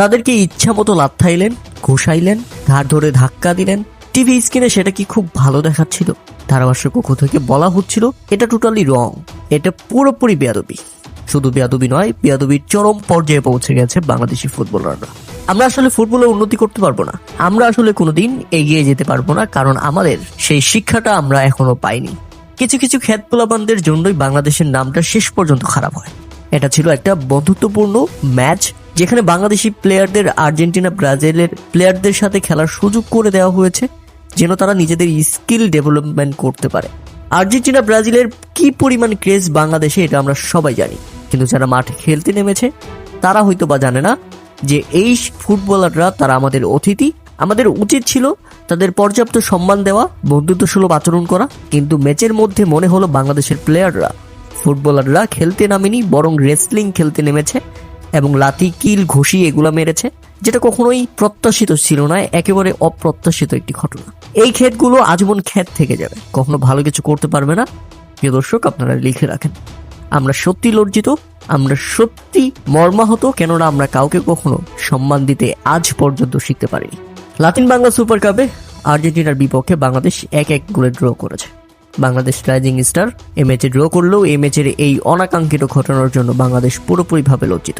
তাদেরকে ইচ্ছা মতো লাথাইলেন, ঘুষাইলেন, ঘাড় ধরে ধাক্কা দিলেন। টিভি স্ক্রিনে সেটা কি খুব ভালো দেখাচ্ছিল? ধারাভাষ্যক কক্ষ থেকে বলা হচ্ছিল এটা টোটালি রং, এটা পুরোপুরি বেয়াদবি। শুধু বেয়াদবি নয়, বেয়াদবির চরম পর্যায়ে পৌঁছে গেছে বাংলাদেশি ফুটবলাররা। আমরা আসলে ফুটবলে উন্নতি করতে পারবো না, আমরা আসলে কোনোদিন এগিয়ে যেতে পারবো না, কারণ আমাদের সেই শিক্ষাটা আমরা এখনো পাইনি। কিছু কিছু খ্যাত পোলাপানদের জন্যই বাংলাদেশের নামটা শেষ পর্যন্ত খারাপ হয়। এটা ছিল একটা বন্ধুত্বপূর্ণ ম্যাচ, যেখানে বাংলাদেশি প্লেয়ারদের আর্জেন্টিনা ব্রাজিলের প্লেয়ারদের সাথে খেলার সুযোগ করে দেওয়া হয়েছে, যেন তারা নিজেদের স্কিল ডেভেলপমেন্ট করতে পারে। আর্জেন্টিনা ব্রাজিলের কি পরিমাণ ক্রেজ বাংলাদেশে এটা আমরা সবাই জানি, কিন্তু যারা মাঠে খেলতে নেমেছে তারা হয়তো বা জানে না যে এই ফুটবলাররা তারা আমাদের অতিথি। আমাদের উচিত ছিল তাদের পর্যাপ্ত সম্মান দেওয়া, বন্ধুত্বসুলভ আচরণ করা, কিন্তু ম্যাচের মধ্যে মনে হলো বাংলাদেশের প্লেয়াররা, ফুটবলাররা খেলতে নামেনি, বরং রেসলিং খেলতে নেমেছে এবং লাথি, কিল, ঘুষি এগুলা মেরেছে, যেটা কখনোই প্রত্যাশিত ছিল না, একেবারে অপ্রত্যাশিত একটি ঘটনা। এই ক্ষেতগুলো আজীবন ক্ষেত থেকে যাবে, কখনো ভালো কিছু করতে পারবে না। প্রিয় দর্শক, আপনারা লিখে রাখেন, আমরা সত্যি লজ্জিত, আমরা সত্যি মর্মাহত, কেননা আমরা কাউকে কখনো সম্মান দিতে আজ পর্যন্ত শিখতে পারিনি। লাতিন বাংলা সুপার কাপে আর্জেন্টিনার বিপক্ষে বাংলাদেশ 1-1 গোলে ড্র করেছে। বাংলাদেশ রাইজিং স্টার এই ম্যাচে ড্র করলেও এই ম্যাচের এই অনাকাঙ্ক্ষিত ঘটনার জন্য বাংলাদেশ পুরোপুরিভাবে লজ্জিত।